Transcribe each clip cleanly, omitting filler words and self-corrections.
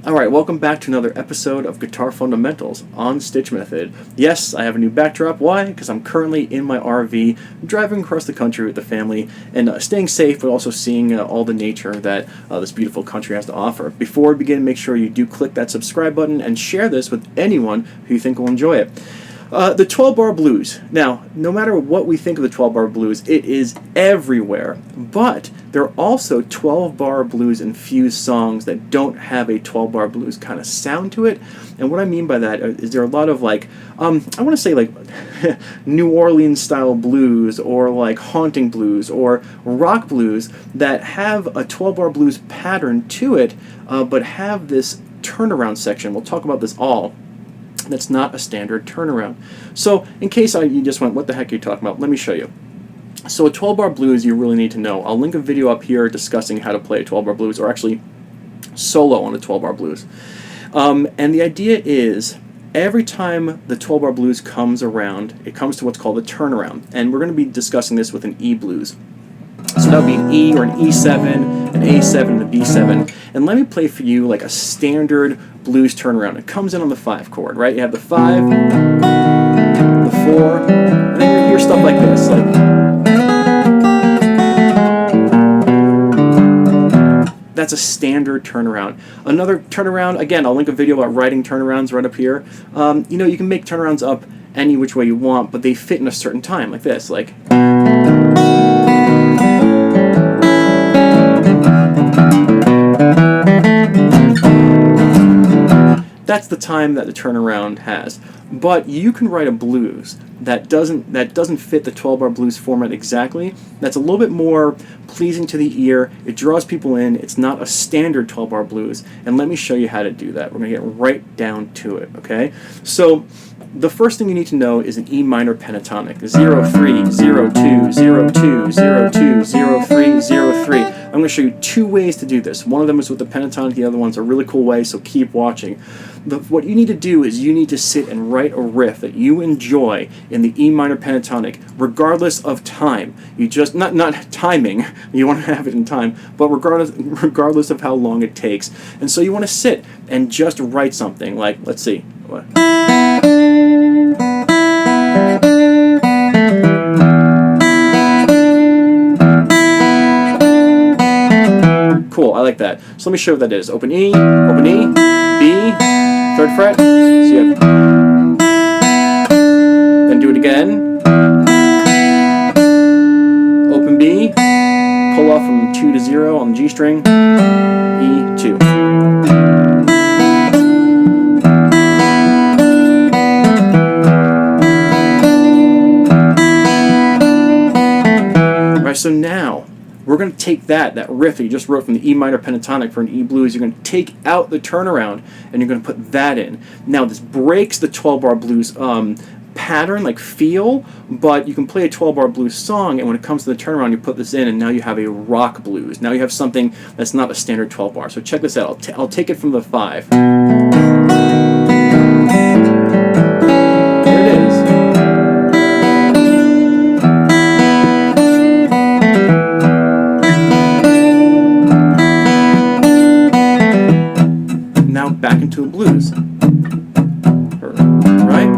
Alright, welcome back to another episode of Guitar Fundamentals on StichMethod. Yes, I have a new backdrop. Why? Because I'm currently in my RV, driving across the country with the family, and staying safe, but also seeing all the nature that this beautiful country has to offer. Before we begin, make sure you do click that subscribe button and share this with anyone who you think will enjoy it. The 12-bar blues. Now, no matter what we think of the 12-bar blues, it is everywhere. But there are also 12-bar blues infused songs that don't have a 12-bar blues kind of sound to it. And what I mean by that is there are a lot of like, I want to say like New Orleans style blues or like haunting blues or rock blues that have a 12-bar blues pattern to it, but have this turnaround section. We'll talk about this all. That's not a standard turnaround. So in case you just went, what the heck are you talking about? Let me show you. So a 12-bar blues you really need to know. I'll link a video up here discussing how to play a 12-bar blues, or actually solo on a 12-bar blues. And the idea is every time the 12-bar blues comes around, it comes to what's called a turnaround. And we're going to be discussing this with an E blues. So that would be an E or an E7, an A7, and a B7. And let me play for you like a standard blues turnaround. It comes in on the 5 chord, right? You have the 5, the 4, and then you hear stuff like this, like. That's a standard turnaround. Another turnaround, again, I'll link a video about writing turnarounds right up here. You know, you can make turnarounds up any which way you want, but they fit in a certain time, like this, like. That's the time that the turnaround has. But you can write a blues that doesn't fit the 12-bar blues format exactly. That's a little bit more pleasing to the ear. It draws people in. It's not a standard 12-bar blues. And let me show you how to do that. We're going to get right down to it, okay? So the first thing you need to know is an E minor pentatonic. 0, 3, 0, 2, 0, 2, 0, 2, 0, 3, 0, 3. I'm going to show you 2 ways to do this. One of them is with the pentatonic. The other one's a really cool way, so keep watching. What you need to do is you need to sit and write a riff that you enjoy in the E minor pentatonic, regardless of time. You just, not timing, you want to have it in time, but regardless of how long it takes. And so you want to sit and just write something like, let's see. Cool, I like that. So let me show you what that is. Open E, B, 3rd fret. So you have, then do it again. Open B, pull off from 2 to 0 on the G string. E2. Right, so now we're going to take that riff that you just wrote from the E minor pentatonic for an E blues, you're going to take out the turnaround, and you're going to put that in. Now, this breaks the 12-bar blues pattern, like feel, but you can play a 12-bar blues song, and when it comes to the turnaround, you put this in, and now you have a rock blues. Now you have something that's not a standard 12-bar. So check this out. I'll take it from the 5. Here it is. Back into a blues, right?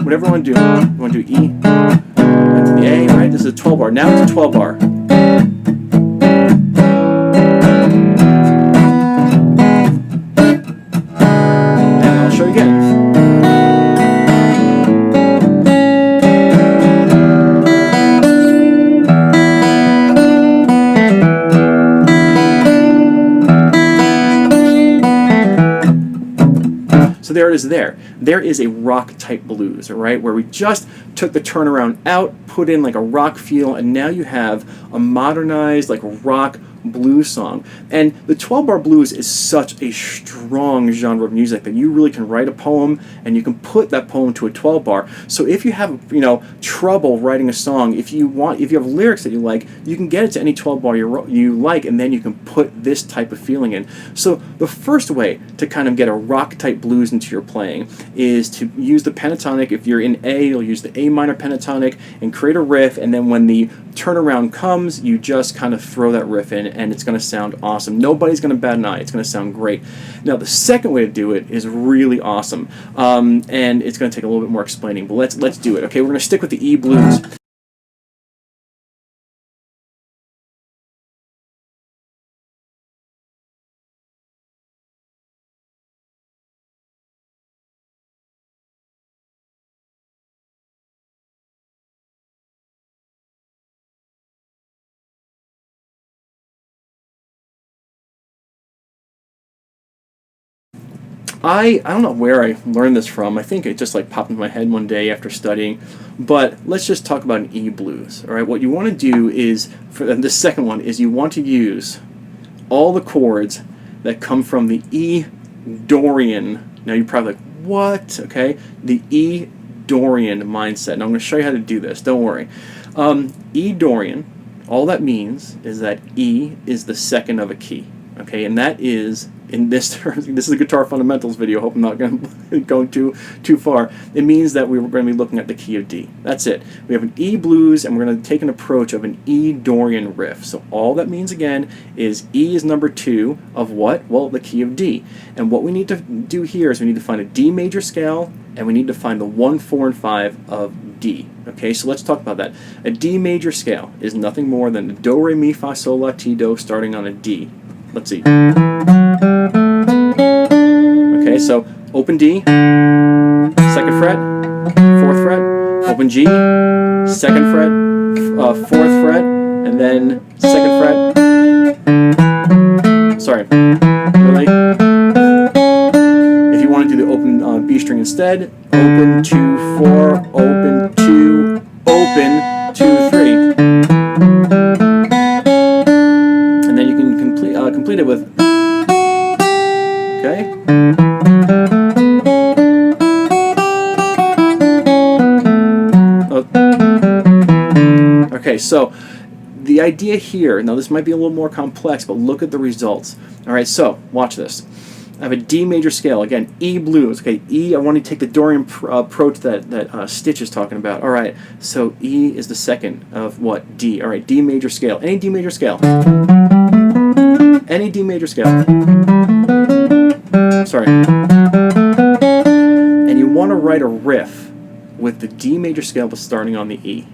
Whatever you want to do. You want to do E, into the A, right? This is a 12-bar. Now it's a 12-bar. And I'll show you again. So there it is there. There is a rock-type blues, right, where we just took the turnaround out, put in like a rock feel, and now you have a modernized, like rock blues song. And the 12-bar blues is such a strong genre of music that you really can write a poem and you can put that poem to a 12-bar. So if you have, trouble writing a song, if you have lyrics that you like, you can get it to any 12-bar you like, and then you can put this type of feeling in. So the first way to kind of get a rock-type blues into your playing is to use the pentatonic. If you're in A, you'll use the A minor pentatonic and create a riff, and then when the turnaround comes, you just kind of throw that riff in, and it's going to sound awesome. Nobody's going to bat an eye. It's going to sound great. Now, the second way to do it is really awesome, and it's going to take a little bit more explaining, but let's do it. Okay, we're going to stick with the E blues. I don't know where I learned this from. I think it just like popped into my head one day after studying. But let's just talk about an E blues. All right, what you want to do is, for the second one, is you want to use all the chords that come from the E dorian. Now you're probably like, what? Okay, the E dorian mindset. Now I'm going to show you how to do this. Don't worry. E dorian. All that means is that E is the second of a key. Okay, and that is, in this term, this is a guitar fundamentals video. Hope I'm not going too far. It means that we're going to be looking at the key of D. That's it. We have an E blues, and we're going to take an approach of an E dorian riff. So all that means again is E is number 2 of what? Well, the key of D. And what we need to do here is we need to find a D major scale, and we need to find the 1, 4, and 5 of D. Okay, so let's talk about that. A D major scale is nothing more than a do, re, mi, fa, sol, la, ti, do starting on a D. Let's see. Okay, so open D, 2nd fret, 4th fret, open G, 2nd fret, 4th fret, and then 2nd fret. Sorry, really? If you want to do the open B string instead, open 2, 4, open 2, open 2, 3. And then you can complete it with, okay? Okay, so the idea here, now this might be a little more complex, but look at the results. All right, so watch this. I have a D major scale, again, E blues. Okay, E, I want to take the Dorian approach that Stitch is talking about. All right, so E is the second of what? D. All right, D major scale. Any D major scale. Any D major scale. Sorry. And you want to write a riff with the D major scale but starting on the E.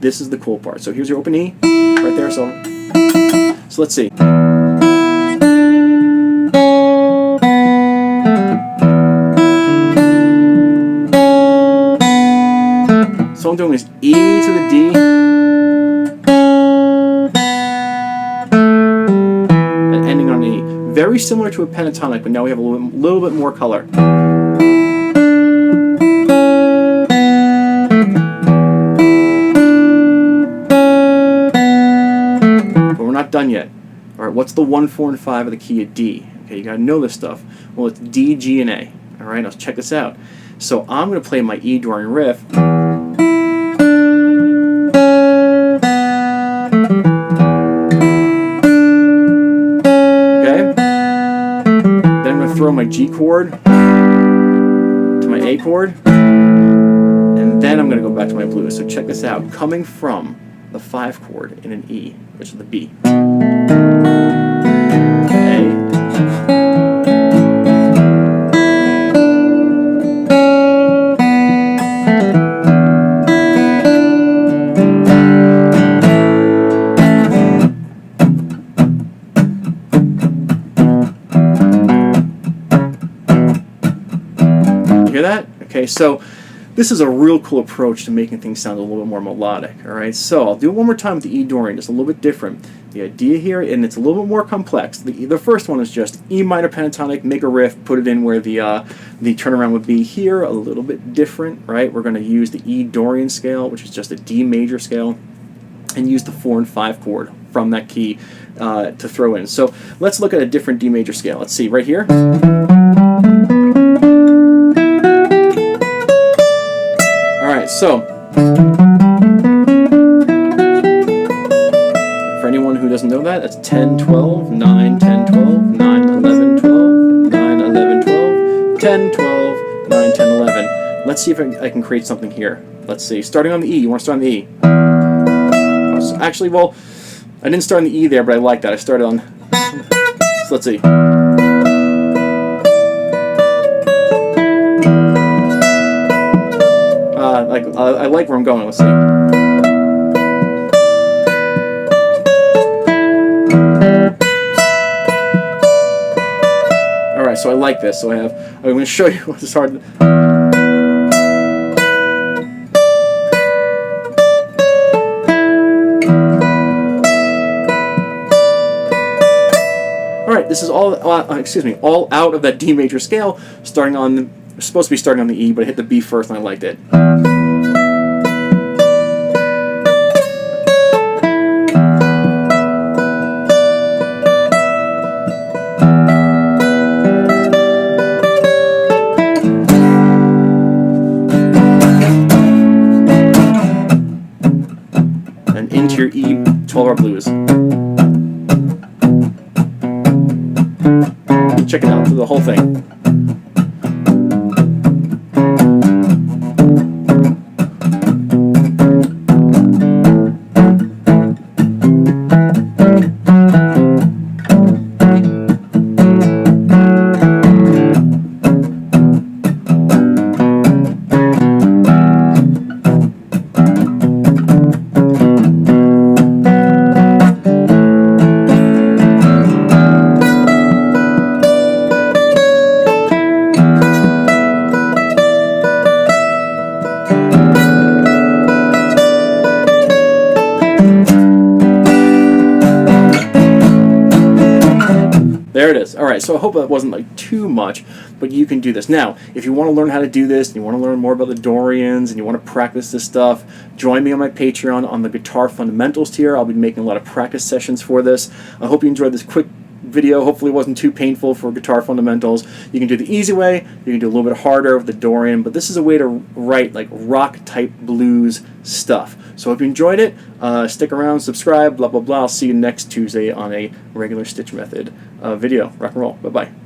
This is the cool part. So here's your open E, right there. So let's see. So I'm doing is E to the D, and ending on E. Very similar to a pentatonic, but now we have a little bit more color. But we're not done yet. All right, what's the 1, 4, and 5 of the key of D? Okay, you gotta know this stuff. Well, it's D, G, and A. All right, now check this out. So I'm gonna play my E dorian riff. Throw my G chord to my A chord, and then I'm going to go back to my blues. So check this out. Coming from the 5 chord in an E, which is the B. Hear that? Okay, so this is a real cool approach to making things sound a little bit more melodic. All right, so I'll do it one more time with the E dorian. It's a little bit different. The idea here, and it's a little bit more complex. The first one is just E minor pentatonic, make a riff, put it in where the turnaround would be. Here, a little bit different, right? We're going to use the E dorian scale, which is just a D major scale, and use the 4 and 5 chord. from that key to throw in. So let's look at a different D major scale. Let's see, right here. Alright, so for anyone who doesn't know that, that's 10, 12, 9, 10, 12, 9, 11, 12, 9, 11, 12, 10, 12, 9, 10, 11. Let's see if I can create something here. Let's see, starting on the E. You want to start on the E? Actually, well, I didn't start on the E there, but I like that. I started on... So let's see. I like where I'm going. Let's see. Alright, so I like this. So I'm going to show you what's hard. Alright, this is all out of that D major scale, supposed to be starting on the E, but I hit the B first and I liked it. And into your E 12-bar blues. Check it out through the whole thing. There it is. Alright, so I hope that wasn't like too much, but you can do this. Now, if you want to learn how to do this, and you want to learn more about the Dorians, and you want to practice this stuff, join me on my Patreon on the Guitar Fundamentals tier. I'll be making a lot of practice sessions for this. I hope you enjoyed this quick video. Hopefully it wasn't too painful for Guitar Fundamentals. You can do the easy way, you can do a little bit harder with the Dorian, but this is a way to write like rock-type blues stuff. So I hope you enjoyed it. Stick around, subscribe, blah, blah, blah. I'll see you next Tuesday on a regular StichMethod video. Rock and roll. Bye-bye.